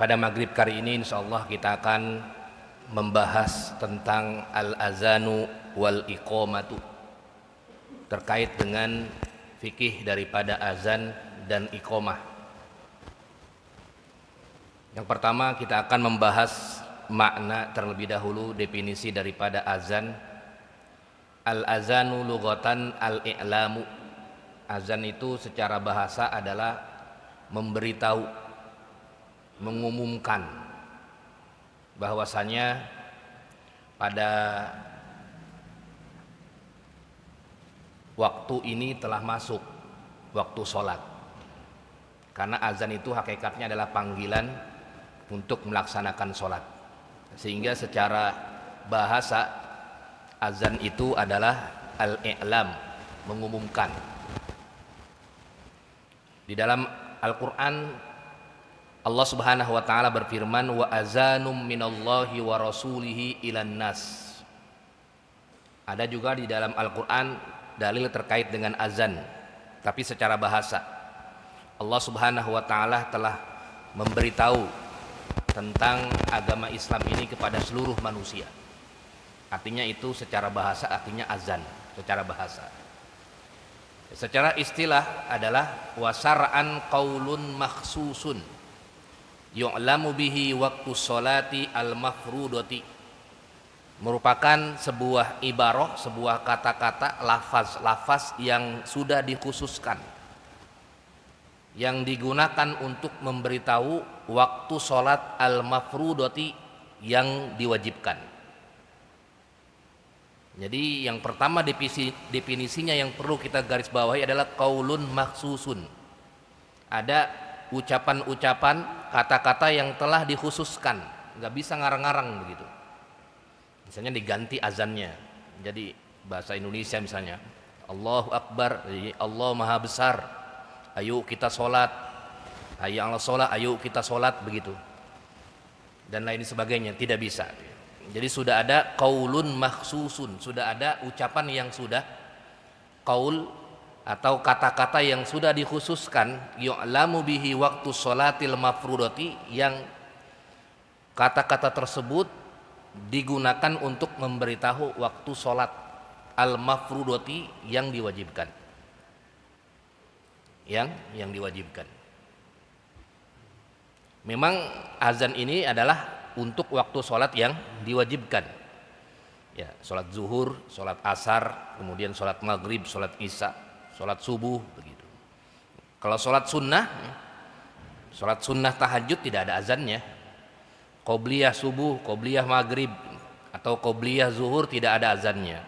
Pada maghrib kali ini insyaallah kita akan membahas tentang al-azanu wal iqamatu, terkait dengan fikih daripada azan dan iqamah. Yang pertama kita akan membahas makna terlebih dahulu, definisi daripada azan. Al-azanu lughatan al-i'lamu. Azan itu secara bahasa adalah memberitahu, mengumumkan bahwasanya pada waktu ini telah masuk waktu sholat. Karena azan itu hakikatnya adalah panggilan untuk melaksanakan sholat, sehingga secara bahasa azan itu adalah al-i'lam, mengumumkan. Di dalam Al-Quran Allah Subhanahu wa taala berfirman, wa azanum minallahi wa rasulihi ilan nas. Ada juga di dalam Al-Quran dalil terkait dengan azan, tapi secara bahasa Allah Subhanahu wa taala telah memberitahu tentang agama Islam ini kepada seluruh manusia. Artinya itu secara bahasa, artinya azan secara bahasa. Secara istilah adalah wasar'an qaulun makhsusun yu'lamu bihi waktu sholati al-mafrudati, merupakan sebuah ibarah, sebuah kata-kata, lafaz yang sudah dikhususkan, yang digunakan untuk memberitahu waktu sholat al-mafrudati yang diwajibkan. Jadi yang pertama definisinya yang perlu kita garis bawahi adalah qaulun makhsusun. Ada ucapan-ucapan, kata-kata yang telah dikhususkan, nggak bisa ngarang-ngarang begitu. Misalnya diganti azannya, jadi bahasa Indonesia misalnya Allahu Akbar, Allah Maha Besar, ayo kita sholat, hayya 'alas sholat, ayo kita sholat, begitu, dan lain sebagainya. Tidak bisa. Jadi sudah ada qaulun makhsusun, sudah ada ucapan yang sudah qaul atau kata-kata yang sudah dikhususkan, yu'lamu bihi waktu sholatil mafrudati, yang kata-kata tersebut digunakan untuk memberitahu waktu sholat al-mafrudati yang diwajibkan, yang diwajibkan. Memang azan ini adalah untuk waktu sholat yang diwajibkan, ya, sholat zuhur, sholat asar, kemudian sholat maghrib, sholat isya, sholat subuh, begitu. Kalau sholat sunnah tahajud tidak ada azannya. Qobliyah subuh, qobliyah maghrib, atau qobliyah zuhur tidak ada azannya.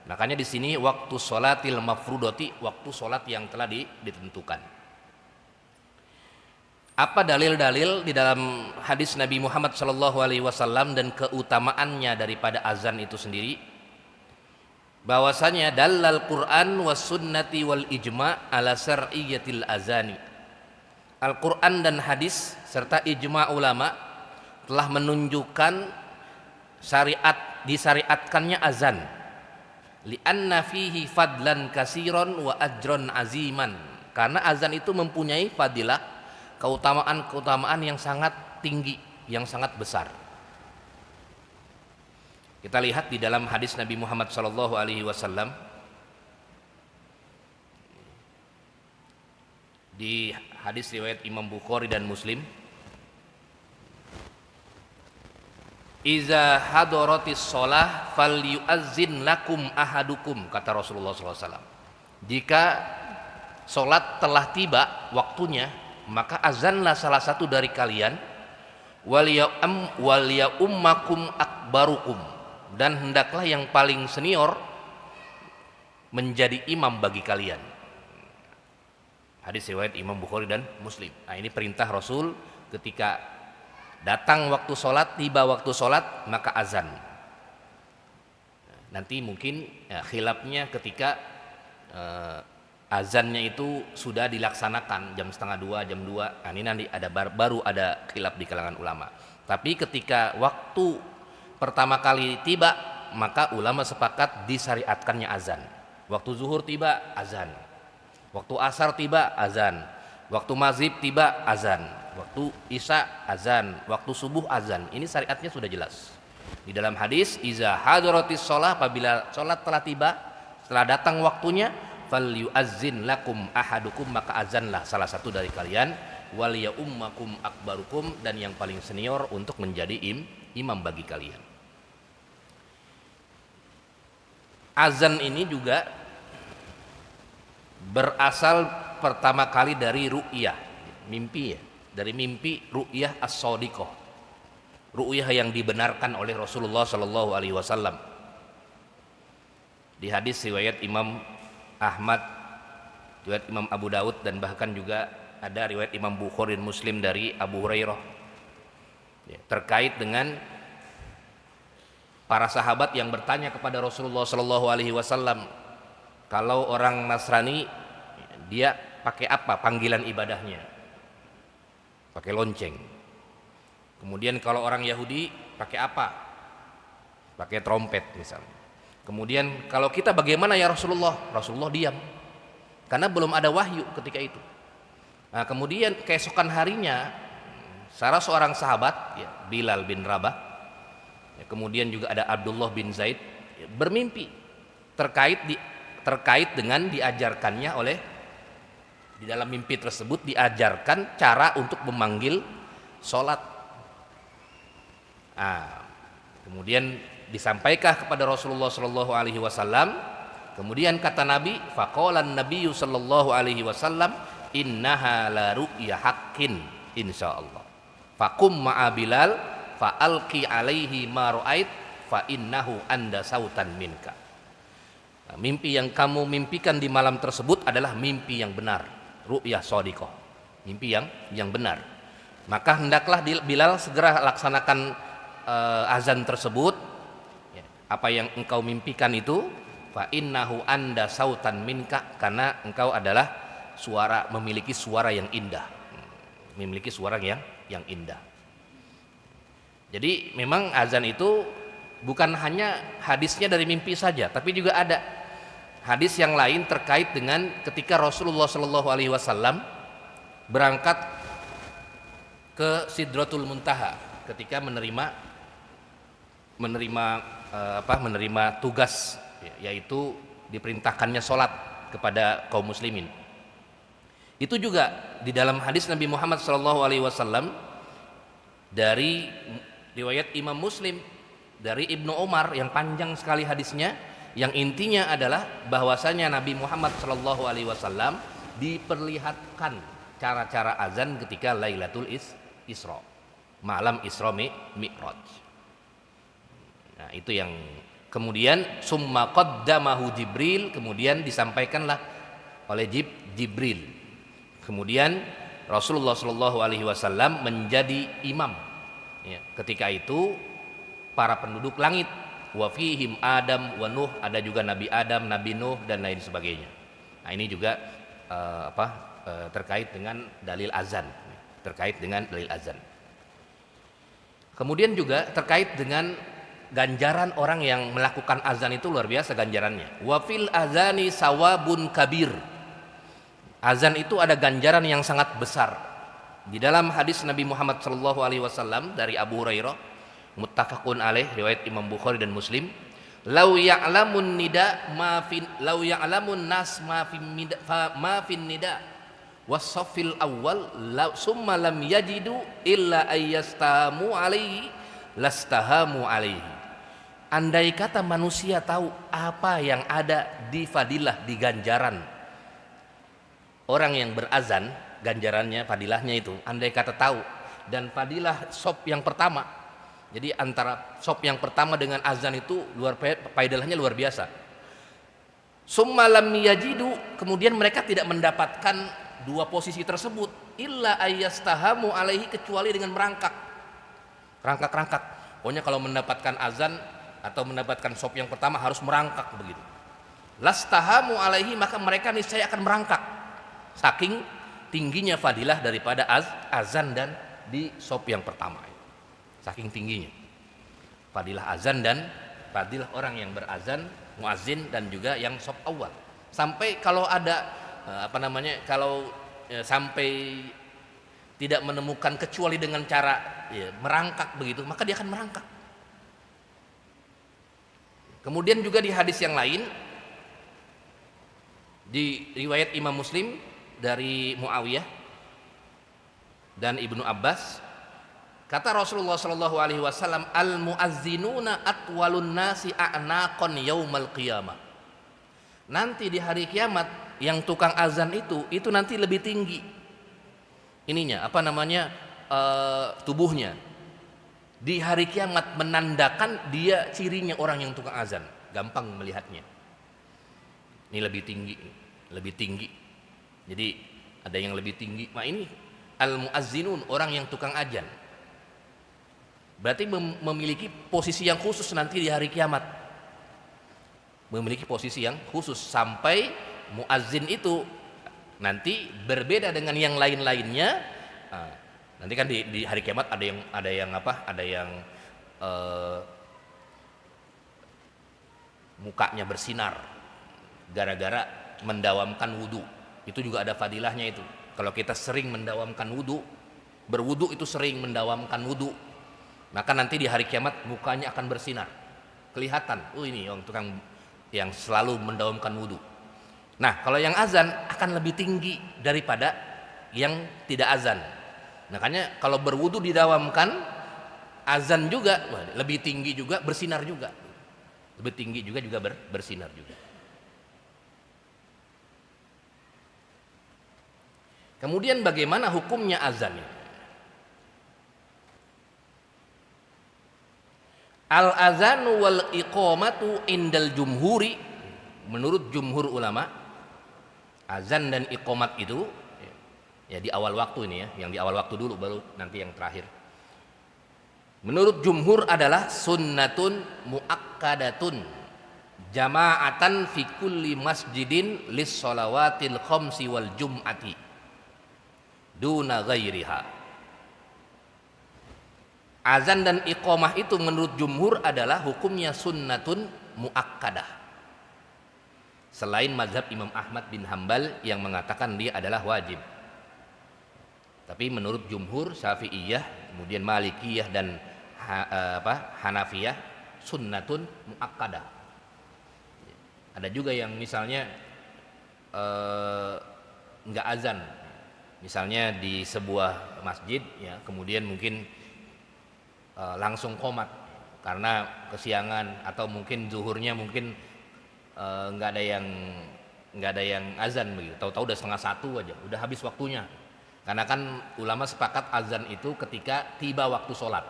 Makanya di sini waktu sholatil mafrudati, waktu sholat yang telah ditentukan. Apa dalil-dalil di dalam hadis Nabi Muhammad SAW dan keutamaannya daripada azan itu sendiri? Bahwasanya dalal Quran was sunnati wal ijma' ala syar'iyyatil azani. Al-Quran dan hadis serta ijma' ulama telah menunjukkan disyariatkannya azan. Li'anna fihi fadlan kasiron wa ajron aziman. Karena azan itu mempunyai fadilah, keutamaan yang sangat tinggi, yang sangat besar. Kita lihat di dalam hadis Nabi Muhammad SAW, di hadis riwayat Imam Bukhari dan Muslim, iza hadaratis sholah falyu'azzin lakum ahadukum, kata Rasulullah SAW. Jika sholat telah tiba waktunya, maka azanlah salah satu dari kalian, waliyummakum akbarukum, dan hendaklah yang paling senior menjadi imam bagi kalian. Hadis riwayat Imam Bukhari dan Muslim. Nah, ini perintah Rasul ketika datang waktu sholat, tiba waktu sholat, maka azan. Nanti mungkin khilafnya ketika azannya itu sudah dilaksanakan jam 1:30, jam 2. Nah, ini nanti baru ada khilaf di kalangan ulama. Tapi ketika waktu pertama kali tiba, maka ulama sepakat disyariatkannya azan. Waktu zuhur tiba, azan. Waktu asar tiba, azan. Waktu maghrib tiba, azan. waktu isya azan, waktu subuh azan. Ini syariatnya sudah jelas. Di dalam hadis, iza hadaratis shalah, apabila salat telah tiba, setelah datang waktunya, falyu'azzin lakum ahadukum, maka azanlah salah satu dari kalian, wal ya ummakum akbarukum, dan yang paling senior untuk menjadi imam bagi kalian. Azan ini juga berasal pertama kali dari ru'yah, mimpi ya, dari mimpi ru'yah as-shadiqah, ru'yah yang dibenarkan oleh Rasulullah Shallallahu Alaihi Wasallam. Di hadis riwayat Imam Ahmad, riwayat Imam Abu Daud, dan bahkan juga ada riwayat Imam Bukhari dan Muslim dari Abu Hurairah ya, terkait dengan para sahabat yang bertanya kepada Rasulullah Shallallahu Alaihi Wasallam, kalau orang Nasrani dia pakai apa panggilan ibadahnya? Pakai lonceng. Kemudian kalau orang Yahudi pakai apa? Pakai trompet misalnya. Kemudian kalau kita bagaimana ya Rasulullah? Rasulullah diam, karena belum ada wahyu ketika itu. Nah, kemudian keesokan harinya salah seorang sahabat ya, Bilal bin Rabah ya, kemudian juga ada Abdullah bin Zaid ya, bermimpi terkait dengan diajarkannya oleh, di dalam mimpi tersebut diajarkan cara untuk memanggil sholat. Kemudian disampaikan kepada Rasulullah Shallallahu Alaihi Wasallam. Kemudian kata Nabi, faqalan Nabiyyu Shallallahu Alaihi Wasallam, innaha la ru'ya haqqin insyaallah. Faqum ma'a Bilal fa'alqi alaihi ma ra'ait fa innahu anda sautan minka. Nah, mimpi yang kamu mimpikan di malam tersebut adalah mimpi yang benar, ru'yah shadiqah, mimpi yang benar. Maka hendaklah Bilal segera laksanakan azan tersebut ya, apa yang engkau mimpikan itu, fa innahu anda sautan minka, karena engkau adalah suara, memiliki suara yang indah, memiliki suara yang indah. Jadi memang azan itu bukan hanya hadisnya dari mimpi saja, tapi juga ada hadis yang lain terkait dengan ketika Rasulullah Shallallahu Alaihi Wasallam berangkat ke Sidratul Muntaha ketika menerima tugas yaitu diperintahkannya sholat kepada kaum muslimin. Itu juga di dalam hadis Nabi Muhammad SAW dari riwayat Imam Muslim dari Ibnu Umar yang panjang sekali hadisnya, yang intinya adalah bahwasanya Nabi Muhammad SAW diperlihatkan cara-cara azan ketika Lailatul Isra, malam Isra Mi'raj. Nah, itu yang kemudian summa qaddamahu Jibril, kemudian disampaikanlah oleh Jibril. Kemudian Rasulullah Shallallahu Alaihi Wasallam menjadi imam. Ya, ketika itu para penduduk langit, wa fihim Adam wa Nuh, ada juga Nabi Adam, Nabi Nuh dan lain sebagainya. Nah, ini juga terkait dengan dalil azan, Kemudian juga terkait dengan ganjaran orang yang melakukan azan itu luar biasa ganjarannya. Wa fil azani sawabun kabir. Azan itu ada ganjaran yang sangat besar. Di dalam hadis Nabi Muhammad SAW dari Abu Hurairah, muttafaqun alaih, riwayat Imam Bukhari dan Muslim, lau ya'lamun nas ma fin nida wasafil awal summa lam yajidu illa ayyastahamu alaihi lastahamu alaihi. Andai kata manusia tahu apa yang ada di fadilah, di ganjaran orang yang berazan, ganjarannya, fadilahnya itu, andai kata tahu, dan fadilah sop yang pertama, jadi antara sop yang pertama dengan azan itu fadilahnya luar biasa. Summa lam yajidu, kemudian mereka tidak mendapatkan dua posisi tersebut, illa ayyastahamu alaihi, kecuali dengan merangkak. Pokoknya kalau mendapatkan azan atau mendapatkan sop yang pertama harus merangkak begitu. Lastahamu alaihi, maka mereka niscaya akan merangkak. Saking tingginya fadilah daripada azan dan di sop yang pertama. Saking tingginya fadilah azan dan fadilah orang yang berazan, muazin, dan juga yang sop awal. Sampai kalau ada sampai tidak menemukan kecuali dengan cara merangkak begitu, maka dia akan merangkak. Kemudian juga di hadis yang lain, di riwayat Imam Muslim dari Muawiyah dan Ibnu Abbas, kata Rasulullah Shallallahu Alaihi Wasallam, al muazzinuna atwalun nasi a'naqon yaumal qiyamah. Nanti di hari kiamat yang tukang azan itu nanti lebih tinggi ininya tubuhnya. Di hari kiamat menandakan dia cirinya orang yang tukang azan, gampang melihatnya. Ini lebih tinggi. Jadi ada yang lebih tinggi. Nah ini al muazzinun, orang yang tukang azan. Berarti memiliki posisi yang khusus nanti di hari kiamat. Memiliki posisi yang khusus sampai muazzin itu nanti berbeda dengan yang lain-lainnya. Nanti kan di hari kiamat ada yang mukanya bersinar gara-gara mendawamkan wudu. Itu juga ada fadilahnya itu. Kalau kita sering mendawamkan wudu, berwudu itu sering mendawamkan wudu, maka nanti di hari kiamat mukanya akan bersinar, kelihatan. Ini yang tukang yang selalu mendawamkan wudu. Nah, kalau yang azan akan lebih tinggi daripada yang tidak azan. Makanya kalau berwudu didawamkan, azan juga lebih tinggi juga, bersinar juga. Lebih tinggi juga bersinar juga. Kemudian bagaimana hukumnya azan? Al-azanu wal iqamatu indal jumhuri, menurut jumhur ulama, azan dan iqamat itu ya di awal waktu ini ya, yang di awal waktu dulu baru nanti yang terakhir. Menurut jumhur adalah sunnatun muakkadatun jama'atan fi kulli masjidin lis shalawatil khamsi wal jum'ati duna ghairiha. Azan dan iqamah itu menurut jumhur adalah hukumnya sunnatun muakkadah. Selain mazhab Imam Ahmad bin Hambal yang mengatakan dia adalah wajib. Tapi menurut jumhur Syafi'iyah, kemudian Malikiyah dan Hanafiyah, sunnatun muakkadah. Ada juga yang misalnya enggak azan. Misalnya di sebuah masjid ya, kemudian mungkin langsung qomat karena kesiangan, atau mungkin zuhurnya mungkin nggak ada yang azan begitu. Tahu-tahu udah 12:30 aja, udah habis waktunya. Karena kan ulama sepakat azan itu ketika tiba waktu sholat.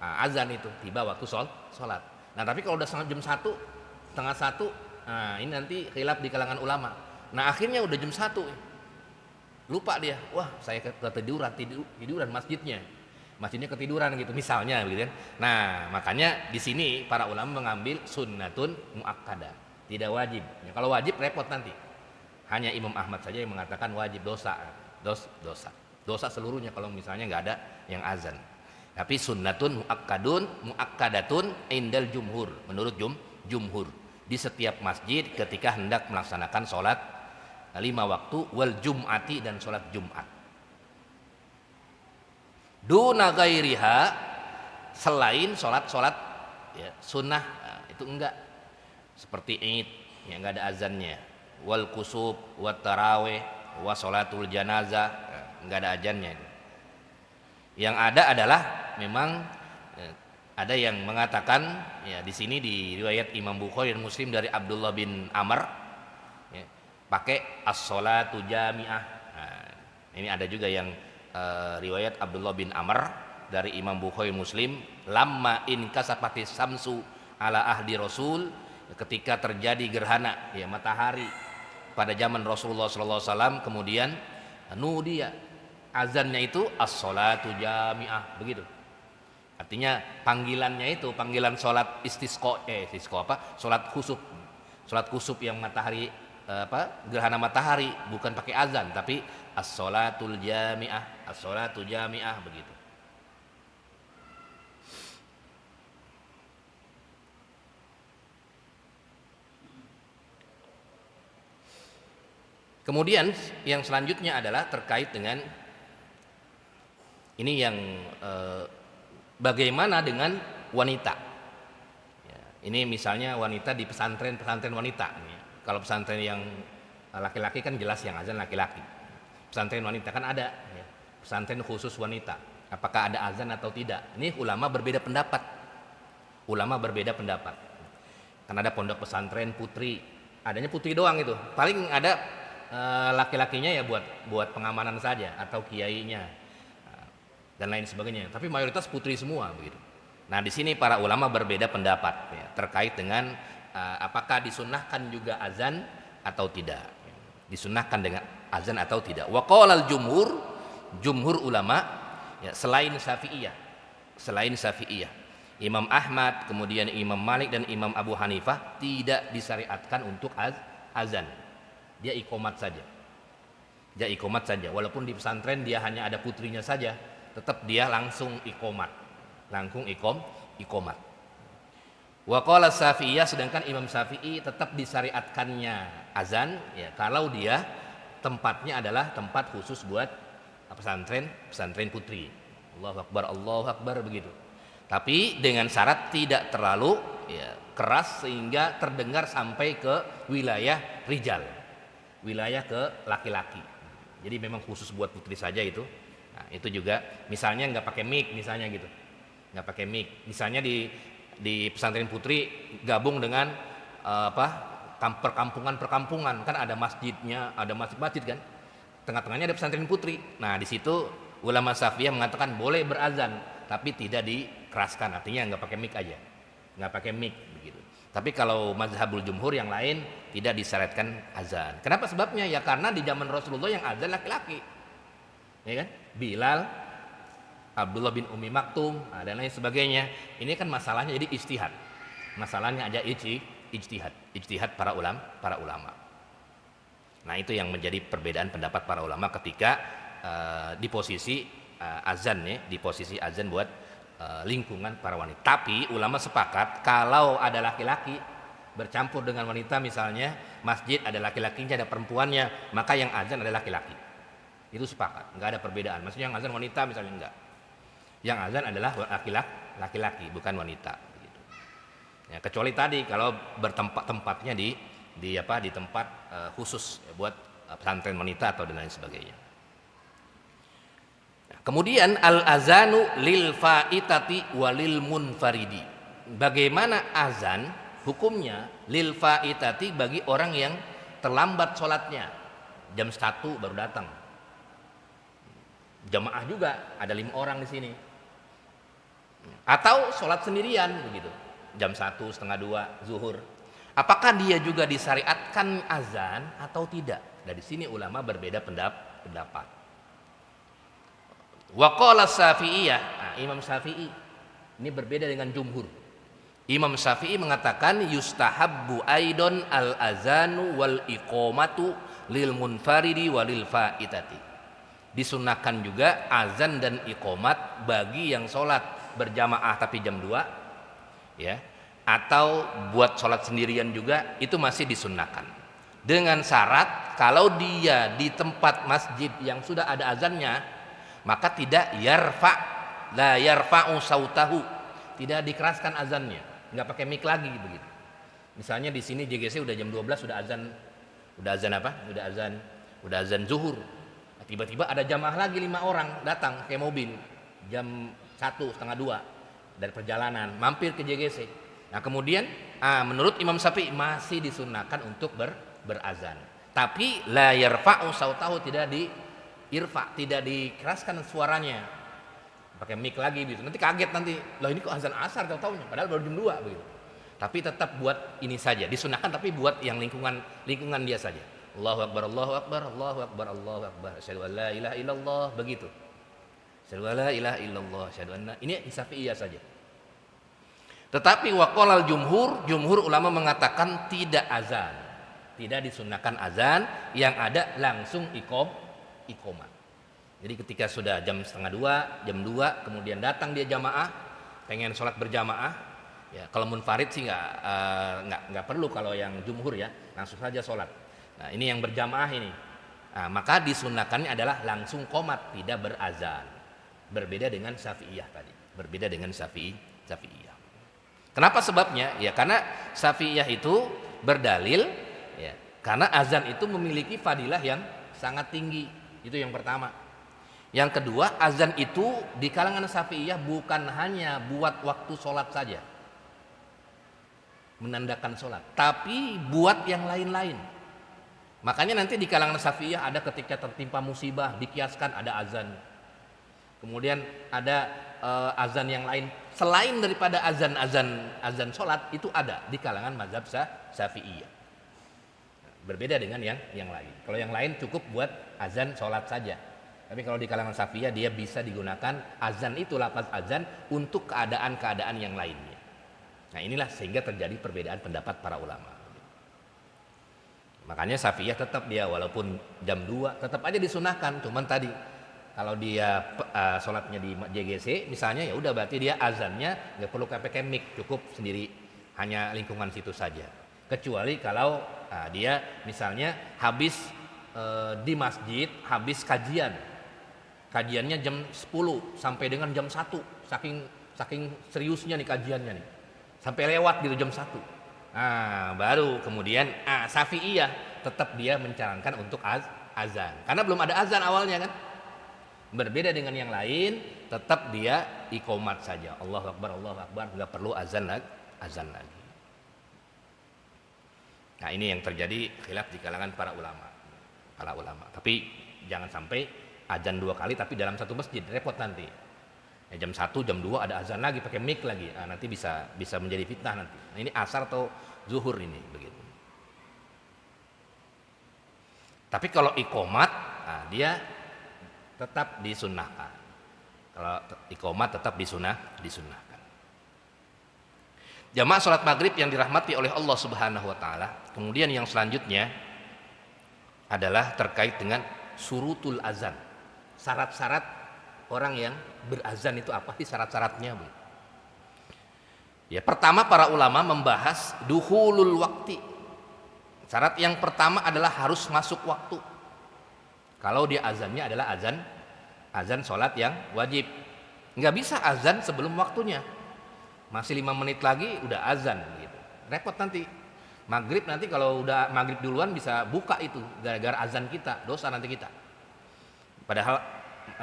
Nah, azan itu tiba waktu sholat. Nah tapi kalau udah jam 1, setengah 1, nah ini nanti khilaf di kalangan ulama. Nah akhirnya udah jam 1, lupa dia, wah saya ketiduran masjidnya ketiduran gitu misalnya gitu kan. Nah, makanya di sini para ulama mengambil sunnatun muakkadah, tidak wajib. Ya, kalau wajib repot nanti. Hanya Imam Ahmad saja yang mengatakan wajib, dosa seluruhnya kalau misalnya nggak ada yang azan. Tapi sunnatun muakkadatun indal jumhur, menurut jumhur di setiap masjid ketika hendak melaksanakan sholat 5 waktu wal jum'ati dan sholat Jumat. Duna gairiha, selain sholat ya, sunnah itu enggak, seperti Id yang enggak ada azannya, wal kusuf, wat taraweh, wa sholatul janazah, enggak ada azannya. Yang ada adalah memang ada yang mengatakan ya, di sini di riwayat Imam Bukhari dan Muslim dari Abdullah bin Amr ya, pakai as-sholatu jami'ah. Nah, ini ada juga yang riwayat Abdullah bin Amr dari Imam Bukhari Muslim, lamma in kasafati samsu ala ahdi Rasul, ketika terjadi gerhana ya matahari pada zaman Rasulullah SAW, kemudian nudia, azannya itu as-sholatu jami'ah begitu. Artinya panggilannya itu panggilan sholat sholat khusuf yang matahari gerhana matahari, bukan pakai azan tapi as-sholatul jami'ah begitu. Kemudian yang selanjutnya adalah terkait dengan Ini yang bagaimana dengan wanita? Ya, ini misalnya wanita di pesantren wanita. Ya. Kalau pesantren yang laki-laki kan jelas yang azan laki-laki. Pesantren wanita kan ada. Ya. Pesantren khusus wanita. Apakah ada azan atau tidak? Ini ulama berbeda pendapat. Ulama berbeda pendapat. Kan ada pondok pesantren putri. Adanya putri doang itu. Paling ada laki-lakinya ya buat pengamanan saja atau kiainya. Dan lain sebagainya. Tapi mayoritas putri semua begitu. Nah, di sini para ulama berbeda pendapat ya, terkait dengan apakah disunnahkan juga azan atau tidak. Disunnahkan dengan azan atau tidak. Wa qalal jumhur ulama ya, selain Syafi'iyah, Imam Ahmad, kemudian Imam Malik dan Imam Abu Hanifah tidak disyariatkan untuk azan. Dia iqomat saja. Walaupun di pesantren dia hanya ada putrinya saja, tetap dia langsung iqomat. Wa qala Syafi'iyah, sedangkan Imam Syafi'i tetap disyariatkannya azan ya kalau dia tempatnya adalah tempat khusus buat pesantren putri. Allahu Akbar begitu. Tapi dengan syarat tidak terlalu ya, keras sehingga terdengar sampai ke wilayah rijal. Wilayah ke laki-laki. Jadi memang khusus buat putri saja itu. Nah, itu juga misalnya nggak pakai mic misalnya gitu. Nggak pakai mic. Misalnya di pesantren putri gabung dengan perkampungan kan ada masjidnya, ada masjid kan. Tengah-tengahnya ada pesantren putri. Nah, di situ ulama Syafi'iyah mengatakan boleh berazan tapi tidak dikeraskan, artinya nggak pakai mic aja. Nggak pakai mic begitu. Tapi kalau mazhabul jumhur yang lain tidak disyaratkan azan. Kenapa sebabnya? Ya karena di zaman Rasulullah yang azan laki-laki. Ya kan? Bilal, Abdullah bin Umi Maktum, dan lain sebagainya. Ini kan masalahnya jadi ijtihad. Masalahnya aja ijtihad para ulama. Nah, itu yang menjadi perbedaan pendapat para ulama ketika di posisi azan ya, di posisi azan buat lingkungan para wanita. Tapi ulama sepakat kalau ada laki-laki bercampur dengan wanita, misalnya masjid ada laki-lakinya ada perempuannya, maka yang azan ada laki-laki. Itu sepakat, nggak ada perbedaan. Maksudnya yang azan wanita misalnya enggak. Yang azan adalah laki-laki, bukan wanita. Begitu. Ya, kecuali tadi kalau tempatnya di tempat khusus ya, buat pesantren wanita atau dan lain sebagainya. Nah, kemudian al-azanu lil faitati walil munfaridi. Bagaimana azan hukumnya lil faitati bagi orang yang terlambat sholatnya, jam 1 baru datang. Jamaah juga ada 5 orang di sini. Atau sholat sendirian begitu. Jam 1, setengah 2 zuhur. Apakah dia juga disyariatkan azan atau tidak? Dari sini ulama berbeda pendapat. Wa qala Syafi'iyah, Imam Syafi'i ini berbeda dengan jumhur. Imam Syafi'i mengatakan yustahabbu aidon al azanu wal iqamatu lil munfaridi walil faitati. Disunnahkan juga azan dan iqamat bagi yang sholat berjamaah tapi jam 2 ya, atau buat sholat sendirian juga itu masih disunnahkan dengan syarat kalau dia di tempat masjid yang sudah ada azannya maka tidak la yarfa'u sautahu, tidak dikeraskan azannya, nggak pakai mic lagi begitu. Misalnya di sini JGC udah jam 12 udah azan zuhur. Tiba-tiba ada jamaah lagi 5 orang datang kayak mobil jam 1, setengah 2 dari perjalanan mampir ke JGC. Nah kemudian menurut Imam Syafi'i masih disunahkan untuk berazan. Tapi la yarfa'u sautahu, tidak dikeraskan suaranya. Pakai mic lagi gitu. Nanti kaget nanti. Loh ini kok azan asar tahu-taunya padahal baru jam 2 begitu. Tapi tetap buat ini saja, disunahkan tapi buat yang lingkungan dia saja. Allahu Akbar, Allahu Akbar, Allahu Akbar, Allahu Akbar. Asyhadu an la ilaha illallah, begitu. Asyhadu an la ilaha illallah, asyhadu anna. Ini Syafi'iyah saja. Tetapi waqalal jumhur ulama mengatakan tidak azan. Tidak disunahkan azan, yang ada langsung iqamah. Jadi ketika sudah jam setengah 2, jam 2 kemudian datang dia jamaah, pengen sholat berjamaah, ya kalau munfarid sih nggak perlu, kalau yang jumhur ya langsung saja sholat. Nah, ini yang berjamaah ini. Nah, maka disunahkannya adalah langsung qomat, tidak berazan. berbeda dengan Syafi'iyah tadi, berbeda dengan Syafi'iyah. Kenapa sebabnya? Ya karena Syafi'iyah itu berdalil ya, karena azan itu memiliki fadilah yang sangat tinggi. Itu yang pertama. Yang kedua, azan itu di kalangan Syafi'iyah bukan hanya buat waktu sholat saja, menandakan sholat, tapi buat yang lain-lain. Makanya nanti di kalangan Syafi'iyah ada ketika tertimpa musibah dikiaskan ada azan. Kemudian ada azan yang lain selain daripada azan sholat itu ada di kalangan mazhab Syafi'iyah. Berbeda dengan yang lain. Kalau yang lain cukup buat azan sholat saja. Tapi kalau di kalangan Syafi'iyah dia bisa digunakan azan itu, lafaz azan untuk keadaan-keadaan yang lainnya. Nah inilah sehingga terjadi perbedaan pendapat para ulama. Makanya Syafi'iyah tetap dia walaupun jam 2 tetap aja disunahkan. Cuman tadi kalau dia sholatnya di JGC misalnya, ya udah berarti dia azannya nggak perlu pakai mic, cukup sendiri hanya lingkungan situ saja. Kecuali kalau dia misalnya habis di masjid habis kajiannya jam 10 sampai dengan jam 1, saking seriusnya nih kajiannya nih, sampai lewat gitu jam 1. Nah baru kemudian Syafi'iyah tetap dia mencarankan untuk azan karena belum ada azan awalnya kan. Berbeda dengan yang lain, tetap dia iqomat saja. Allahu Akbar, nggak perlu azan lagi. Nah ini yang terjadi khilaf di kalangan para ulama. Tapi jangan sampai azan 2 kali tapi dalam satu masjid, repot nanti. Ya, jam 1, jam 2 ada azan lagi pakai mic lagi. Nah, nanti bisa menjadi fitnah nanti. Nah, ini asar atau zuhur ini begitu. Tapi kalau iqomat, dia tetap disunnahkan. Kalau iqomat tetap disunnahkan. Jamaah salat maghrib yang dirahmati oleh Allah Subhanahu wa taala. Kemudian yang selanjutnya adalah terkait dengan surutul azan. Syarat-syarat orang yang berazan itu apa sih syarat-syaratnya? Ya, pertama para ulama membahas dukhulul waqti. Syarat yang pertama adalah harus masuk waktu. Kalau dia azannya adalah azan sholat yang wajib, nggak bisa azan sebelum waktunya. Masih 5 menit lagi udah azan gitu. Repot nanti. Maghrib nanti kalau udah maghrib duluan bisa buka itu gara-gara azan kita, dosa nanti kita. Padahal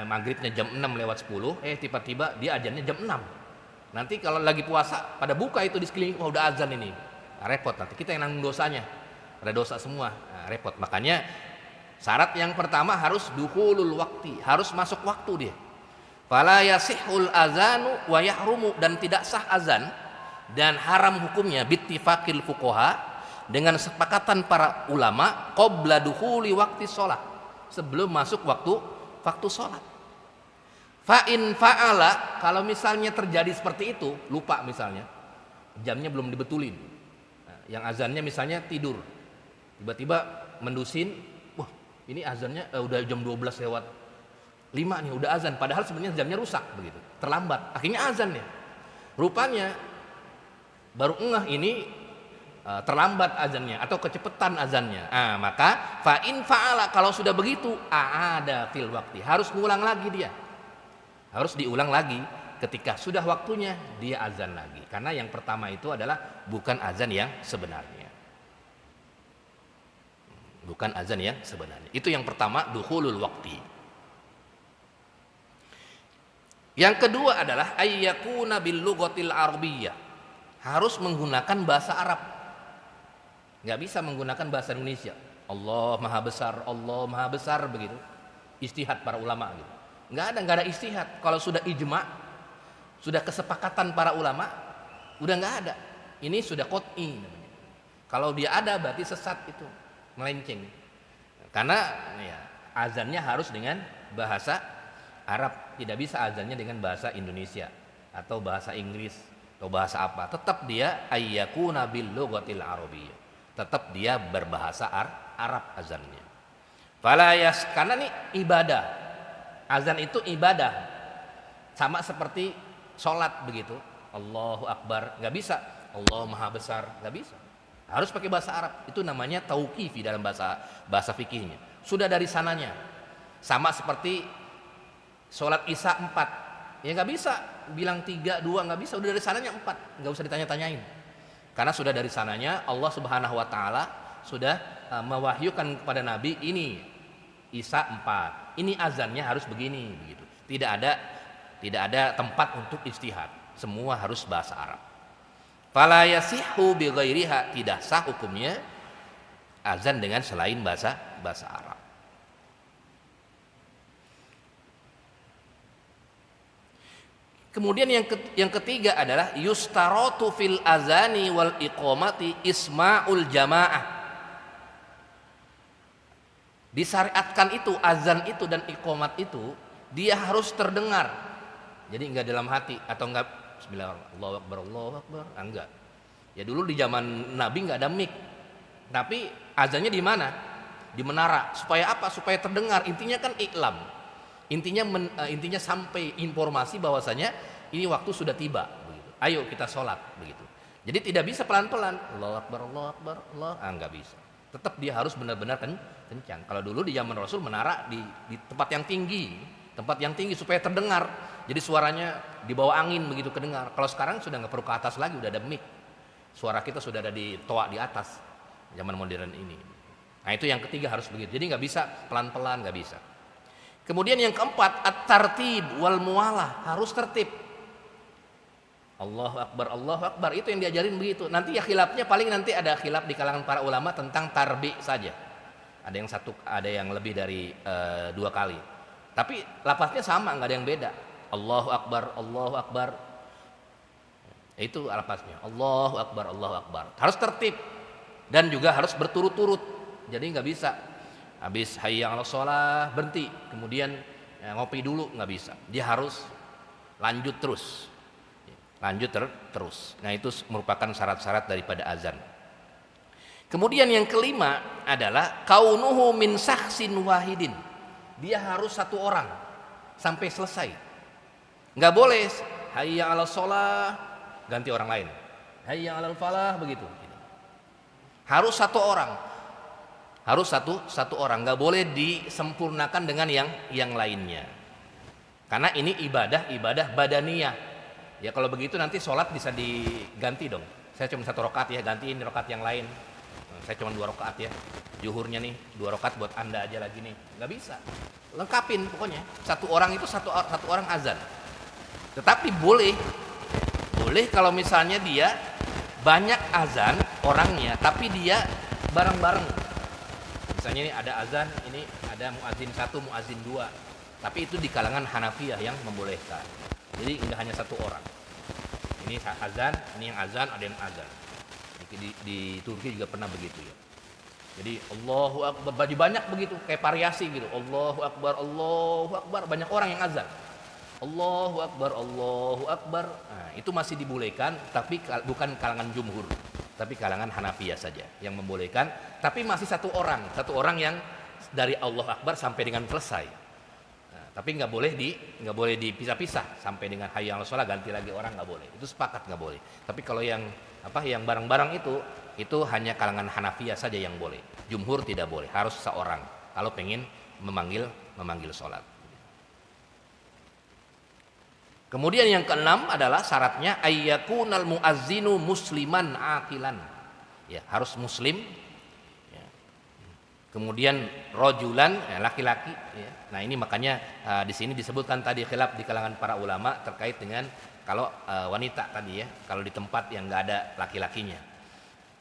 maghribnya jam 6 lewat 10, tiba-tiba dia azannya jam 6. Nanti kalau lagi puasa pada buka itu di sekeliling, udah azan ini. Nah, repot nanti kita yang nanggung dosanya. Ada dosa semua. Nah, repot. Makanya syarat yang pertama harus dukhulul waqti, harus masuk waktu dia. Fala yasihul azanu wa yahrumu, dan tidak sah azan dan haram hukumnya bittifaqil fuqaha dengan sepakatan para ulama qabla dukhuli waqti shalah, sebelum masuk waktu shalat. Fa in fa'ala, kalau misalnya terjadi seperti itu, lupa misalnya jamnya belum dibetulin. Nah, yang azannya misalnya tidur, tiba-tiba mendusin, ini azannya udah jam 12 lewat 5 nih, udah azan. Padahal sebenarnya jamnya rusak begitu, terlambat. Akhirnya azan ya. Rupanya baru ngeh ini terlambat azannya atau kecepatan azannya. Maka fa in fa'ala, kalau sudah begitu ada fil waqti, harus ngulang lagi dia. Harus diulang lagi ketika sudah waktunya dia azan lagi. Karena yang pertama itu adalah bukan azan yang sebenarnya. Bukan azan yang sebenarnya. Itu yang pertama, dukhulul waqti. Yang kedua adalah ayyakuna bil lughatil arabiyyah. Harus menggunakan bahasa Arab. Enggak bisa menggunakan bahasa Indonesia. Allah Maha Besar begitu. Istihad para ulama gitu. Enggak ada istihad. Kalau sudah ijma, sudah kesepakatan para ulama, udah enggak ada. Ini sudah qot'i namanya. Kalau dia ada berarti sesat itu. Melenceng, karena ya, azannya harus dengan bahasa Arab, tidak bisa azannya dengan bahasa Indonesia atau bahasa Inggris atau bahasa apa. Tetap dia ayyakuna bil lughatil arabiyyah, tetap dia berbahasa Arab azannya. Karena ini ibadah, azan itu ibadah, sama seperti sholat begitu. Allahu Akbar, nggak bisa. Allah Maha Besar, nggak bisa. Harus pakai bahasa Arab. Itu namanya tauqifi dalam bahasa fikihnya. Sudah dari sananya. Sama seperti sholat isya 4, ya nggak bisa bilang 3, 2, nggak bisa, udah dari sananya 4, nggak usah ditanya-tanyain. Karena sudah dari sananya Allah Subhanahu wa taala sudah mewahyukan kepada Nabi, ini isya 4, ini azannya harus begini begitu. Tidak ada tempat untuk istihad, semua harus bahasa Arab. Fala yasihhu bi ghairiha, tidak sah hukumnya azan dengan selain bahasa Arab. Kemudian yang ketiga adalah yustaratu fil azani wal iqamati isma'ul jamaah. Disyariatkan itu azan itu dan iqamat itu dia harus terdengar. Jadi enggak dalam hati atau enggak bismillah Allahu akbar enggak. Ya dulu di zaman Nabi enggak ada mic. Tapi azannya di mana? Di menara. Supaya apa? Supaya terdengar. Intinya kan iklam. Intinya sampai informasi bahwasanya ini waktu sudah tiba begitu. Ayo kita sholat begitu. Jadi tidak bisa pelan-pelan Allahu akbar enggak bisa. Tetap dia harus benar-benar kencang. Kalau dulu di zaman Rasul menara di tempat yang tinggi supaya terdengar. Jadi suaranya di bawah angin begitu kedengar. Kalau sekarang sudah nggak perlu ke atas lagi, udah ada mic. Suara kita sudah ada di toa di atas zaman modern ini. Nah itu yang ketiga harus begitu. Jadi nggak bisa pelan-pelan, nggak bisa. Kemudian yang keempat, at-tartib wal muwalah, harus tertib. Allahu akbar, itu yang diajarin begitu. Nanti ya khilafnya paling nanti ada khilaf di kalangan para ulama tentang tarbi saja. Ada yang lebih dari 2 kali. Tapi lafaznya sama, nggak ada yang beda. Allahu akbar. Itu lafaznya. Allahu akbar. Harus tertib dan juga harus berturut-turut. Jadi nggak bisa habis hayya 'alas shalah berhenti, kemudian ngopi dulu, nggak bisa. Dia harus lanjut terus. Nah itu merupakan syarat-syarat daripada azan. Kemudian yang kelima adalah kaunuhu min syakhsin wahidin. Dia harus satu orang sampai selesai. Nggak boleh hayya 'alas shalah ganti orang lain. Hayya 'alal falah begitu. Harus satu orang. Harus satu orang, nggak boleh disempurnakan dengan yang lainnya. Karena ini ibadah badaniyah. Ya kalau begitu nanti sholat bisa diganti dong. Saya cuma 1 rakaat ya, gantiin rakaat yang lain. Saya cuma 2 rakaat ya. Zuhurnya nih 2 rakaat buat Anda aja lagi nih. Nggak bisa. Lengkapin pokoknya. Satu orang itu satu orang azan. Tetapi boleh kalau misalnya dia banyak azan orangnya, tapi dia bareng-bareng. Misalnya ini ada azan, ini ada muazin 1, muazin 2. Tapi itu di kalangan Hanafiyah yang membolehkan. Jadi tidak hanya satu orang. Ini azan, ini yang azan, ada yang azan. Di Turki juga pernah begitu ya. Jadi Allahu akbar, banyak begitu, kayak variasi gitu. Allahu akbar, banyak orang yang azan. Allahu akbar. Nah, itu masih dibolehkan, tapi bukan kalangan jumhur. Tapi kalangan Hanafiyah saja yang membolehkan, tapi masih satu orang yang dari Allah Akbar sampai dengan selesai. Nah, tapi nggak boleh dipisah-pisah sampai dengan hayya 'alas shalah ganti lagi orang, nggak boleh. Itu sepakat nggak boleh. Tapi kalau yang bareng-bareng itu hanya kalangan Hanafiyah saja yang boleh. Jumhur tidak boleh, harus seorang kalau pengen memanggil sholat. Kemudian yang keenam adalah syaratnya ayyakunal muazzinu musliman aqilan. Ya, harus muslim. Ya. Kemudian rojulan, laki-laki. Ya. Nah ini makanya di sini disebutkan tadi khilaf di kalangan para ulama terkait dengan kalau wanita tadi ya, kalau di tempat yang nggak ada laki-lakinya.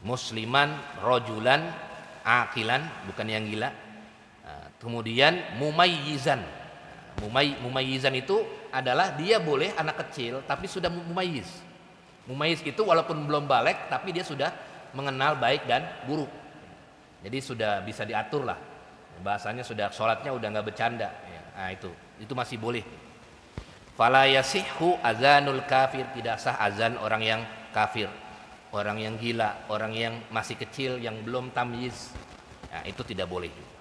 Musliman, rojulan, aqilan, bukan yang gila. Kemudian mumayyizan. Mumayyizan itu adalah dia boleh anak kecil tapi sudah mumayyiz. Mumayyiz itu walaupun belum balik tapi dia sudah mengenal baik dan buruk. Jadi sudah bisa diatur lah. Bahasanya sudah sholatnya udah nggak bercanda. Nah itu masih boleh. Fala yasihhu azanul kafir, tidak sah azan orang yang kafir, orang yang gila, orang yang masih kecil yang belum tamyiz. Nah, itu tidak boleh juga.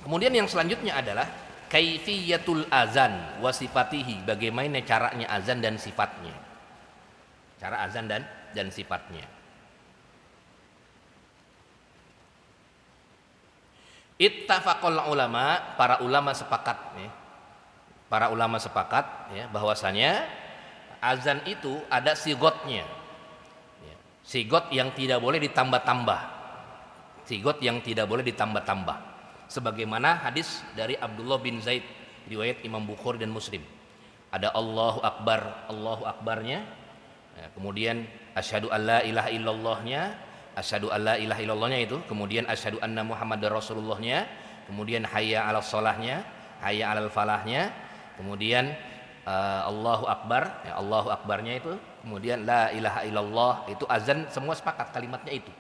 Kemudian yang selanjutnya adalah kaifiyatul azan wa sifatihi, bagaimana caranya azan dan sifatnya. Cara azan dan sifatnya. Ittafaqul ulama, para ulama sepakat ya. Para ulama sepakat ya bahwasanya azan itu ada sigotnya. Ya. Sigot yang tidak boleh ditambah-tambah. Sigot yang tidak boleh ditambah-tambah. Sebagaimana hadis dari Abdullah bin Zaid riwayat Imam Bukhari dan Muslim. Ada Allahu Akbar, Allahu Akbarnya. Ya, kemudian asyhadu alla ilaha illallahnya, asyhadu alla ilaha illallahnya itu, kemudian asyhadu anna Muhammadar Rasulullahnya, kemudian hayya 'alas sholahnya, hayya 'alal falahnya, kemudian Allahu Akbar, ya, Allahu Akbarnya itu, kemudian la ilaha illallah, itu azan semua sepakat kalimatnya itu.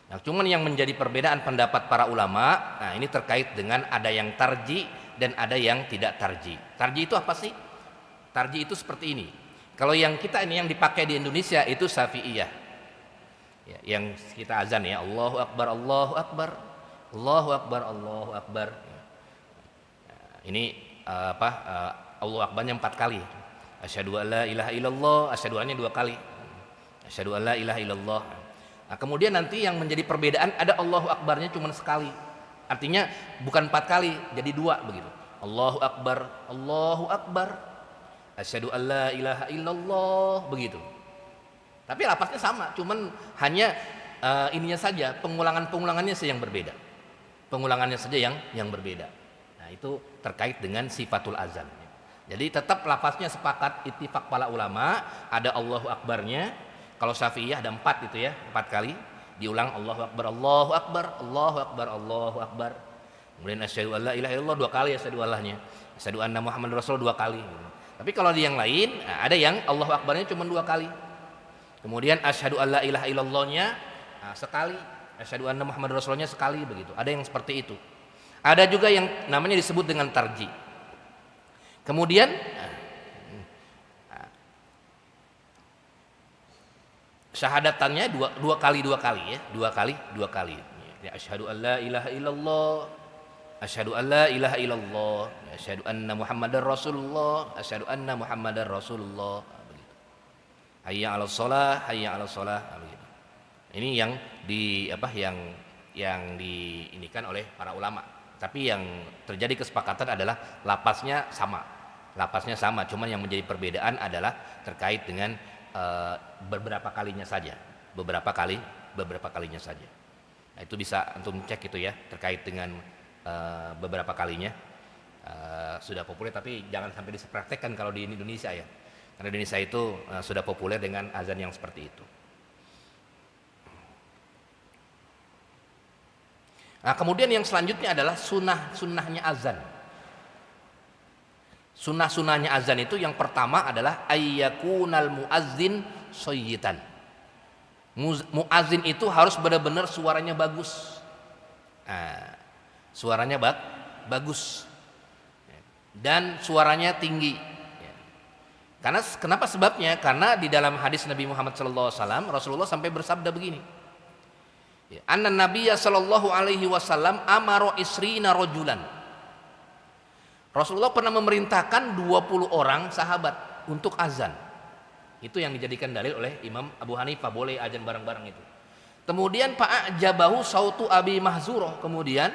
Nah, cuman yang menjadi perbedaan pendapat para ulama, nah ini terkait dengan ada yang tarji dan ada yang tidak tarji. Tarji itu apa sih? Tarji itu seperti ini. Kalau yang kita ini yang dipakai di Indonesia itu syafi'iyah. Ya, yang kita azan ya Allahu Akbar, Allahu Akbar, Allahu Akbar, Allahu Akbar. Ini Allahu Akbarnya 4 kali. Asyhadu alla ilaha illallah, asyhadu annya 2 kali. Asyhadu alla ilaha illallah. Nah, kemudian nanti yang menjadi perbedaan ada Allahu Akbarnya cuma sekali. Artinya bukan 4 kali, jadi 2 begitu. Allahu Akbar, Allahu Akbar. Asyhadu alla ilaha illallah, begitu. Tapi lafaznya sama, cuman hanya ininya saja, pengulangannya saja yang berbeda. Pengulangannya saja yang berbeda. Nah, itu terkait dengan sifatul azan. Jadi tetap lafaznya sepakat, ittifaq para ulama, ada Allahu Akbarnya. Kalau Syafi'iyah ada 4 itu ya, 4 kali diulang Allahu Akbar, Allahu Akbar, Allahu Akbar, Allahu Akbar. Kemudian asyhadu alla ilaha illallah 2 kali asyhadu Allahnya. Asyhadu anna Muhammadar Rasul 2 kali. Tapi kalau di yang lain ada yang Allahu Akbarnya cuma 2 kali. Kemudian asyhadu alla ilaha illallahnya sekali, asyhadu anna Muhammadar Rasulnya sekali begitu. Ada yang seperti itu. Ada juga yang namanya disebut dengan tarji. Kemudian syahadatannya dua kali ya, 2 kali. Ya, asyhadu alla ilaha illallah, asyhadu alla ilaha illallah, asyhadu anna Muhammadar Rasulullah, asyhadu anna Muhammadar Rasulullah. Begitu. Hayya 'alas shalah, hayya 'alas shalah, begitu. Ini yang diinikan oleh para ulama. Tapi yang terjadi kesepakatan adalah lapasnya sama. Lapasnya sama, cuman yang menjadi perbedaan adalah terkait dengan beberapa kalinya saja. Beberapa kalinya saja. Nah, itu bisa antum cek itu ya, terkait dengan beberapa kalinya. Sudah populer, tapi jangan sampai dipraktekkan kalau di Indonesia ya. Karena Indonesia itu sudah populer dengan azan yang seperti itu. Nah, kemudian yang selanjutnya adalah sunnahnya azan. Sunnahnya azan itu yang pertama adalah ayyakunal muazzin sayyitan. Muazzin itu harus benar-benar suaranya bagus. Nah, suaranya bagus dan suaranya tinggi. Karena kenapa sebabnya? Karena di dalam hadis Nabi Muhammad SAW Rasulullah sampai bersabda begini. Anna Nabiyya sallallahu alaihi wasallam amaro isrina rajulan. Rasulullah pernah memerintahkan 20 orang sahabat untuk azan. Itu yang dijadikan dalil oleh Imam Abu Hanifah, boleh azan bareng-bareng itu. Kemudian fa'ajabahu sautu Abi Mahzurah. Kemudian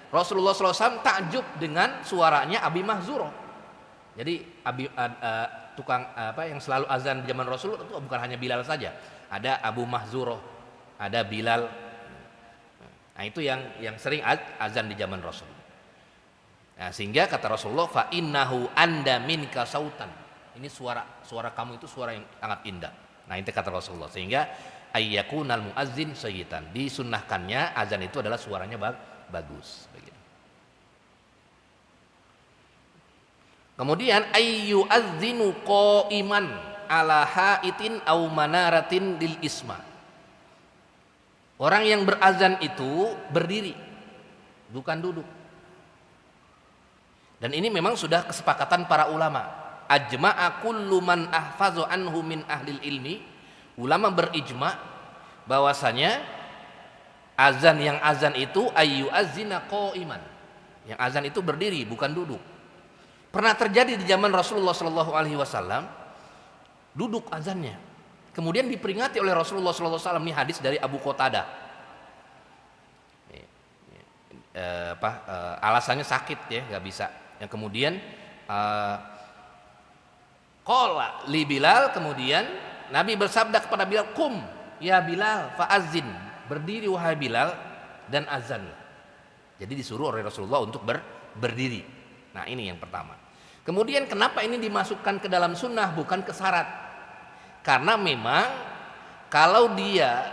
Rasulullah SAW takjub dengan suaranya Abi Mahzurah. Jadi tukang yang selalu azan di zaman Rasul itu bukan hanya Bilal saja. Ada Abu Mahzurah, ada Bilal. Nah, itu yang sering azan di zaman Rasul. Nah, sehingga kata Rasulullah fa innahu anda minka sautan. Ini suara kamu itu suara yang sangat indah. Nah, itu kata Rasulullah. Sehingga ayyakunal muazzin sayyitan. Disunnahkannya azan itu adalah suaranya bagus begitu. Kemudian ayyu azzinu qaiman ala haitin au manaratin lil isma. Orang yang berazan itu berdiri, bukan duduk. Dan ini memang sudah kesepakatan para ulama. Ajma'a kullu man ahfazu anhu min ahlil ilmi. Ulama berijma bahwasanya yang azan itu ayyu azina qaiman. Yang azan itu berdiri, bukan duduk. Pernah terjadi di zaman Rasulullah SAW duduk azannya. Kemudian diperingati oleh Rasulullah SAW, ini hadis dari Abu Qatadah. alasannya sakit ya, nggak bisa. Yang kemudian qala li Bilal, kemudian Nabi bersabda kepada Bilal, kum ya Bilal fa'azin, berdiri wahai Bilal dan azan. Jadi disuruh oleh Rasulullah untuk berdiri. Nah ini yang pertama. Kemudian kenapa ini dimasukkan ke dalam sunnah bukan ke syarat? Karena memang kalau dia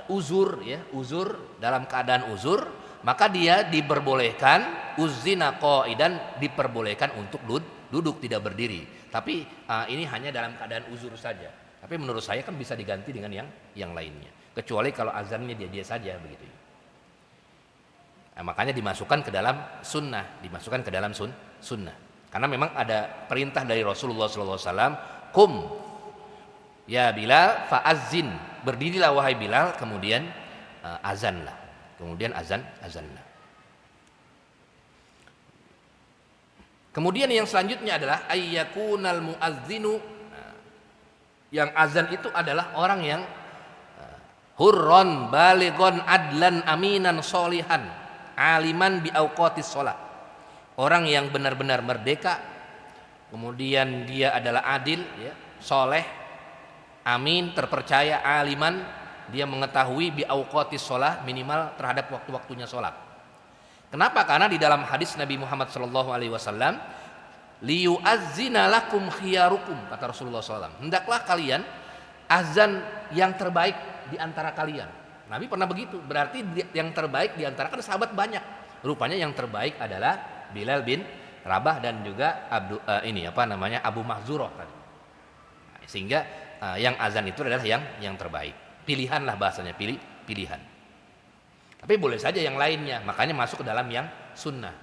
uzur dalam keadaan uzur, maka dia diperbolehkan uzina qaidan, diperbolehkan untuk duduk tidak berdiri. Tapi ini hanya dalam keadaan uzur saja. Tapi menurut saya kan bisa diganti dengan yang lainnya. Kecuali kalau azannya dia saja begitu. Nah, makanya dimasukkan ke dalam sunnah, sunnah. Karena memang ada perintah dari Rasulullah SAW, kum ya Bilal fa'azzin, berdirilah wahai Bilal, kemudian azanlah, kemudian azanlah. Kemudian yang selanjutnya adalah ayyakunal muazzinu, yang azan itu adalah orang yang hurron balighon adlan aminan solihan aliman bi auqatis shalah. Orang yang benar-benar merdeka, kemudian dia adalah adil ya, soleh, amin, terpercaya, aliman, dia mengetahui bi auqatis shalah, minimal terhadap waktu-waktunya sholat. Kenapa? Karena di dalam hadis Nabi Muhammad SAW, liyu'azzina lakum khiyarukum, kata Rasulullah SAW, hendaklah kalian azan yang terbaik di antara kalian. Nabi pernah begitu, berarti yang terbaik di antara, kan sahabat banyak, rupanya yang terbaik adalah Bilal bin Rabah dan juga Abu Mahzurah tadi. Sehingga yang azan itu adalah yang terbaik. Pilihan lah bahasanya, pilihan. Tapi boleh saja yang lainnya, makanya masuk ke dalam yang sunnah.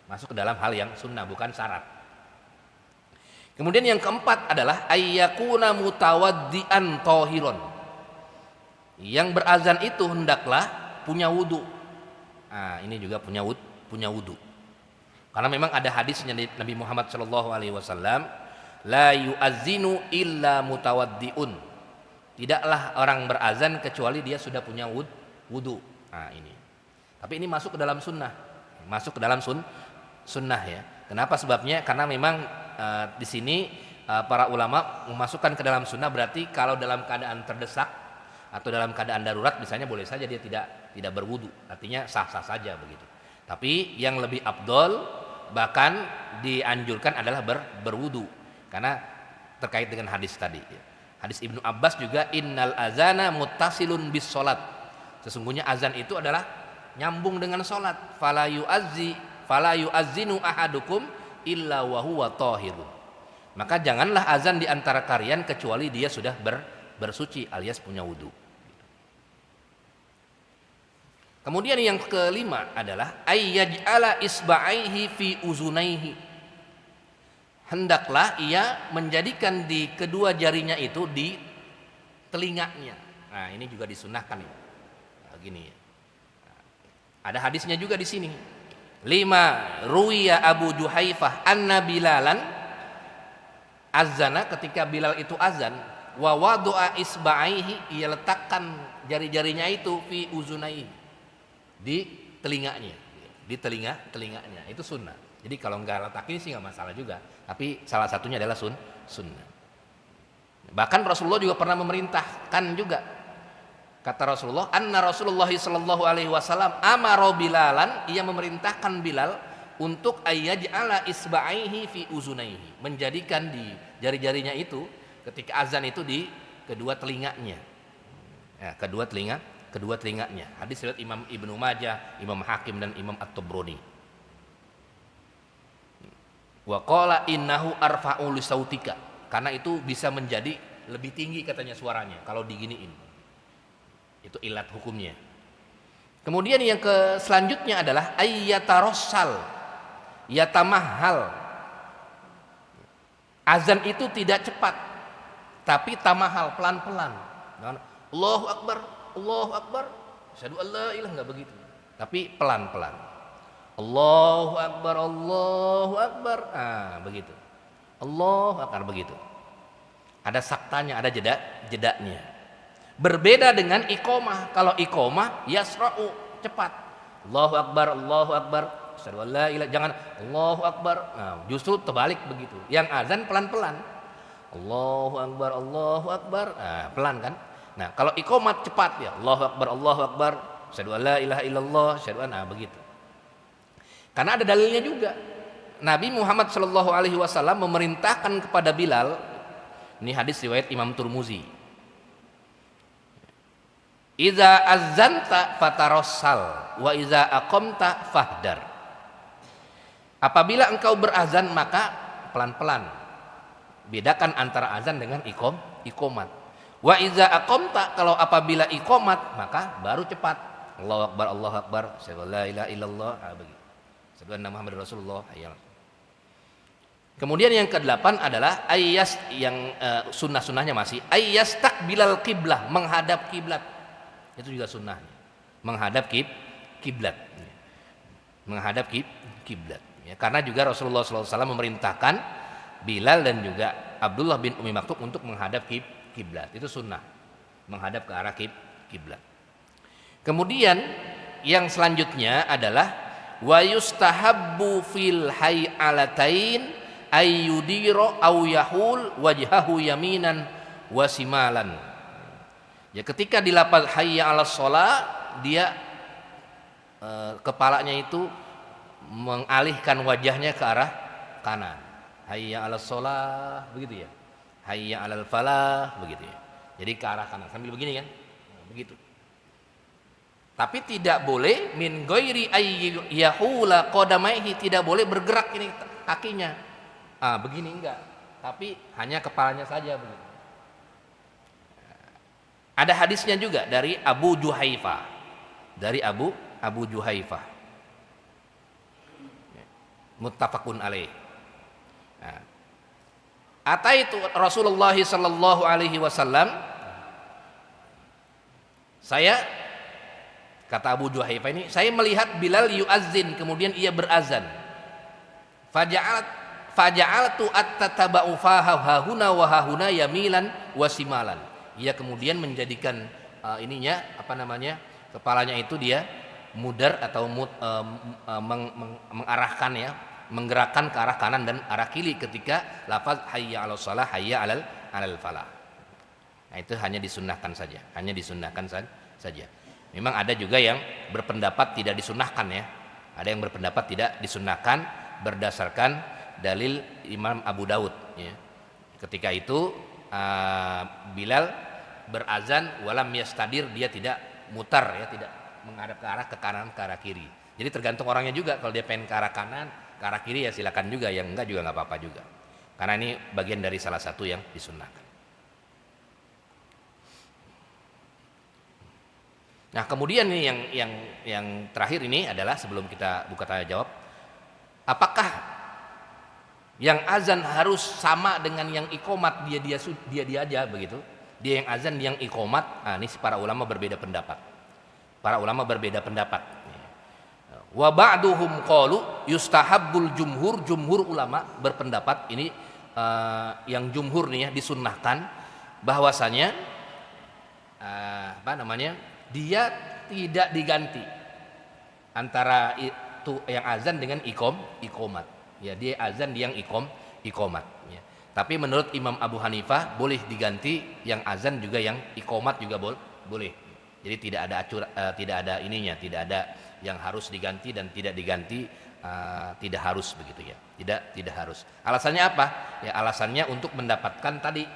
Masuk ke dalam hal yang sunnah, bukan syarat. Kemudian yang keempat adalah ayyakuna mutawaddian tahiron. Yang berazan itu hendaklah punya wudu. Nah, ini juga punya wudu. Karena memang ada hadisnya Nabi Muhammad SAW, la yu'azzinu illa mutawaddiun. Tidaklah orang berazan kecuali dia sudah punya wudu. Nah ini. Tapi ini masuk ke dalam sunnah. Masuk ke dalam sunnah ya. Kenapa sebabnya? Karena memang di sini para ulama memasukkan ke dalam sunnah, berarti kalau dalam keadaan terdesak atau dalam keadaan darurat misalnya, boleh saja dia tidak berwudu. Artinya sah-sah saja begitu. Tapi yang lebih afdol, bahkan dianjurkan adalah berwudu, karena terkait dengan hadis tadi. Hadis Ibnu Abbas juga, innal azana muttasilun bis salat. Sesungguhnya azan itu adalah nyambung dengan salat. Fala yu'azzinu ahadukum illa wa huwa tahirun. Maka janganlah azan di antara kalian kecuali dia sudah bersuci alias punya wudu. Kemudian yang kelima adalah ayyaj'ala isba'aihi fi uzunaihi. Hendaklah ia menjadikan di kedua jarinya itu di telinganya. Nah, ini juga disunahkan ya. Nah, gini ya. Ada hadisnya juga di sini. 5 ruwiya Abu Juhaifah anna Bilalan azana, ketika Bilal itu azan, wa wadu'a isba'aihi, ia letakkan jari-jarinya itu fi uzunaihi, di telinganya, telinganya itu sunnah. Jadi kalau nggak letak ini sih nggak masalah juga, tapi salah satunya adalah sunnah. Bahkan Rasulullah juga pernah memerintahkan juga, kata Rasulullah, anna Rasulullah sallallahu alaihi wasallam amara Bilalan, ia memerintahkan Bilal untuk ayyaj'ala isba'aihi fi uzunaihi, menjadikan di jari-jarinya itu ketika azan itu di kedua telinganya. Ya, kedua telinganya. Hadis riwayat Imam Ibnu Majah, Imam Hakim dan Imam At-Tabrani. Wa qala innahu arfa'u li sautika, karena itu bisa menjadi lebih tinggi katanya suaranya kalau diginiin. Itu ilat hukumnya. Kemudian yang selanjutnya adalah ayyatarassal, yatamahal. Azan itu tidak cepat, tapi tamahal, pelan-pelan. Allahu Akbar, Allahu Akbar, asyhadu an la ilaha, enggak begitu, tapi pelan-pelan. Allahu Akbar, Allahu Akbar, begitu. Allahu Akbar, begitu. Ada saktanya, ada jedanya. Berbeda dengan iqomah. Kalau iqomah yasra'u, cepat. Allahu Akbar, Allahu Akbar, asyhadu an la ilaha, jangan Allahu Akbar. Nah, justru terbalik begitu. Yang azan pelan-pelan. Allahu Akbar, Allahu Akbar. Nah, pelan kan? Nah, kalau iqamat cepat ya, Allahu Akbar, asyhadu an la ilaha illallah, asyhadu an, nah begitu. Karena ada dalilnya juga. Nabi Muhammad Shallallahu alaihi wasallam memerintahkan kepada Bilal, ini hadis riwayat Imam Turmuzi. Iza azanta fatarassal wa iza aqamta fahdar. Apabila engkau berazan maka pelan-pelan. Bedakan antara azan dengan iqamat. Wa iza aqamta, kalau apabila iqamat maka baru cepat. Allahu Akbar, Allahu Akbar, la ilaha illallah, begitu. Sebenarnya Muhammad Rasulullah. Kemudian yang ke-8 adalah ayyas, yang sunnah-sunnahnya masih ayyas takbilal qiblah, menghadap kiblat. Itu juga sunnahnya. Menghadap kiblat. Menghadap kiblat. Ya, karena juga Rasulullah SAW memerintahkan Bilal dan juga Abdullah bin Umi Maktum untuk menghadap kiblat. Itu sunnah. Menghadap ke arah kiblat. Kemudian yang selanjutnya adalah wa yustahabbu fil hay'alatain ayyudira aw yahul wajhahu yaminan wa simalan. Ya, ketika di lafaz hayya 'alas shalah dia kepalanya itu mengalihkan wajahnya ke arah kanan. Hayya 'alas shalah, begitu ya. Hayya 'alal falah, begitu ya. Jadi ke arah kanan sambil begini kan. Nah, begitu. Tapi tidak boleh min ghairi ayyahula qadamaihi, tidak boleh bergerak ini kakinya. Begini enggak. Tapi hanya kepalanya saja begitu. Ada hadisnya juga dari Abu Juhaifah. Dari Abu Juhaifah. Muttafaqun alaih. Ataitu Rasulullah sallallahu alaihi wasallam. Saya, kata Abu Juhaifah ini, saya melihat Bilal yu'azzin, kemudian ia berazan. Faja'altu at-tataba'u fahahuna wa hahuna yamilan wa simalan. Ia kemudian menjadikan kepalanya itu dia mudar atau mengarahkan ya, menggerakkan ke arah kanan dan arah kiri ketika lafaz hayya 'alas shalah, hayya 'alal falah. Nah, itu hanya disunnahkan saja, saja. Memang ada juga yang berpendapat tidak disunnahkan ya. Ada yang berpendapat tidak disunnahkan berdasarkan dalil Imam Abu Daud ya. Ketika itu Bilal berazan walam yastadir, dia tidak mutar ya, tidak menghadap ke kanan ke arah kiri. Jadi tergantung orangnya juga, kalau dia pengen ke arah kanan ke arah kiri ya silakan juga, yang enggak juga nggak apa-apa juga. Karena ini bagian dari salah satu yang disunnahkan. Nah, kemudian ini yang terakhir ini adalah sebelum kita buka tanya jawab, apakah yang azan harus sama dengan yang iqomat dia aja begitu? Dia yang azan, yang iqomat. Ini para ulama berbeda pendapat. Wa ba'duhum qalu yustahabbul jumhur ulama berpendapat ini yang jumhur nih ya, disunnahkan bahwasanya dia tidak diganti antara itu yang azan dengan iqomat. Ya, dia azan, dia yang iqomat ya. Tapi menurut Imam Abu Hanifah boleh diganti yang azan juga yang iqomat juga boleh. Jadi tidak ada ininya, tidak ada yang harus diganti dan tidak diganti, tidak harus begitu ya. Tidak harus. Alasannya apa? Ya, alasannya untuk mendapatkan tadi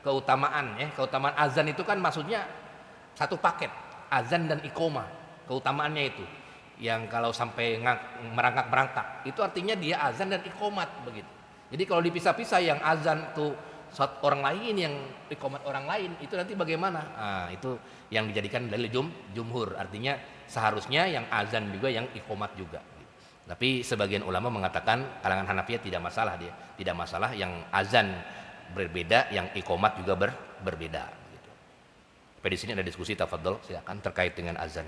keutamaan ya. Keutamaan azan itu kan maksudnya satu paket, azan dan iqomah. Keutamaannya itu. Yang kalau sampai merangkak itu artinya dia azan dan iqomat begitu. Jadi kalau dipisah-pisah, yang azan tuh orang lain, yang iqomat orang lain, itu nanti bagaimana? Itu yang dijadikan dalil jumhur. Artinya seharusnya yang azan juga, yang iqomat juga. Tapi sebagian ulama mengatakan, kalangan Hanafiyah tidak masalah yang azan berbeda, yang iqomat juga berbeda. Gitu. Tapi di sini ada diskusi, tafadhol silakan terkait dengan azan.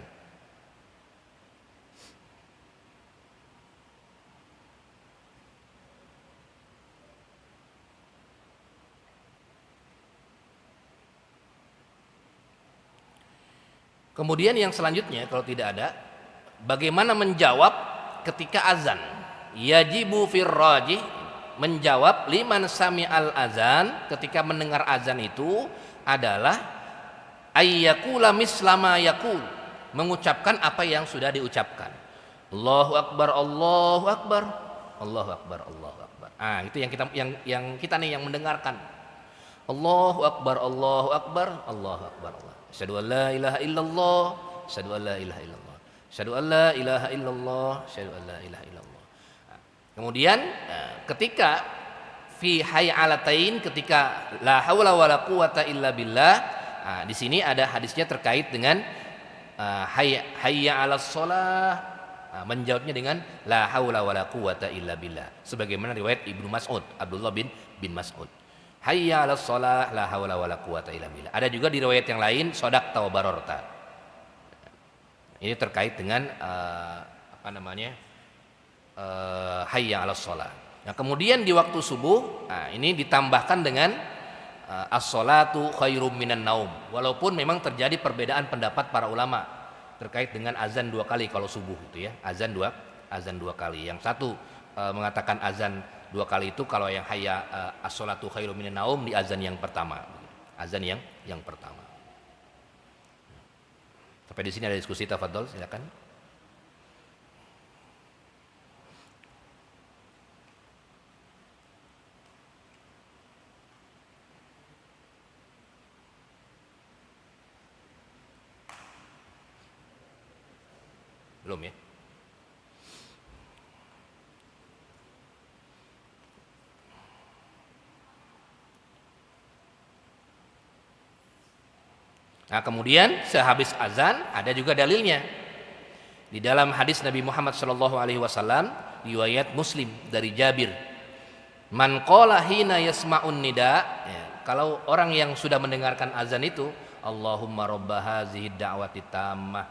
Kemudian yang selanjutnya kalau tidak ada, bagaimana menjawab ketika azan? Yajibu fir rajih, menjawab liman sami'al azan, ketika mendengar azan itu adalah ayyakula mislama yakul, mengucapkan apa yang sudah diucapkan. Allahu akbar, Allahu akbar, Allahu akbar, Allahu akbar. Itu yang kita nih yang mendengarkan. Allahu akbar, Allahu akbar, Allahu akbar. Asyhadu an la ilaha illallah, asyhadu an la ilaha illallah, asyhadu an la ilaha illallah, asyhadu an la ilaha illallah. Kemudian ketika fi hayalatain, ketika la haula wala quwata illa billah, di sini ada hadisnya terkait dengan hayya 'alas shalah, menjawabnya dengan la haula wala quwata illa billah, sebagaimana riwayat Ibnu Mas'ud, Abdullah bin Mas'ud. Hayya 'alas shalah la haula wala quwata illa billah. Ada juga di riwayat yang lain shadaqta wa bararta. Ini terkait dengan hayya 'alas shalah. Nah, kemudian di waktu subuh, ini ditambahkan dengan as-sholatu khairum minan naum. Walaupun memang terjadi perbedaan pendapat para ulama terkait dengan azan 2 kali kalau subuh itu ya, azan dua kali. Yang satu mengatakan azan 2 kali itu kalau yang hayya as-sholatu khairum minan naum di azan yang pertama. Azan yang pertama. Sampai di sini ada diskusi, tafadhol silakan. Belum ya? Nah, kemudian sehabis azan ada juga dalilnya. Di dalam hadis Nabi Muhammad SAW riwayat Muslim dari Jabir, man qala hina yasma'un nida, kalau orang yang sudah mendengarkan azan itu, Allahumma rabba hazihi da'wati tammah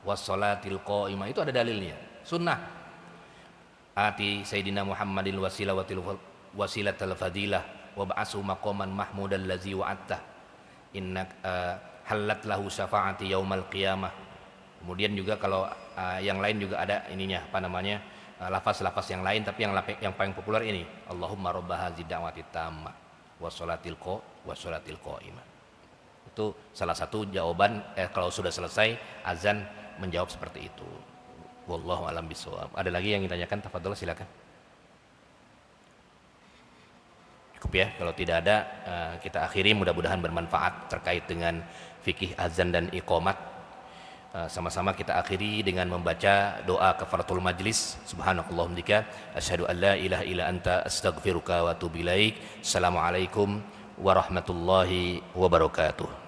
wassalatil qa'imah, itu ada dalilnya, sunnah. Ati Sayyidina Muhammadil wasilatal fadilah wa ba'asu maqaman mahmudal ladzi wa'atta innak halat lahu syafa'ati yaumal qiyamah. Kemudian juga kalau yang lain juga ada ininya, lafaz-lafaz yang lain, tapi yang paling populer ini, Allahumma rabba hazihi da'wati tammah wassalatil qa'imah. Itu salah satu jawaban kalau sudah selesai azan, menjawab seperti itu. Wallahu a'lam bishawab. Ada lagi yang ditanyakan? Tafadhol silakan. Cukup ya, kalau tidak ada kita akhiri, mudah-mudahan bermanfaat terkait dengan fikih azan dan iqamat. Sama-sama kita akhiri dengan membaca doa kafaratul majlis. Subhanakallahumma bika asyhadu an la ilaha illa anta astaghfiruka wa atubu ilaik. Assalamualaikum warahmatullahi wabarakatuh.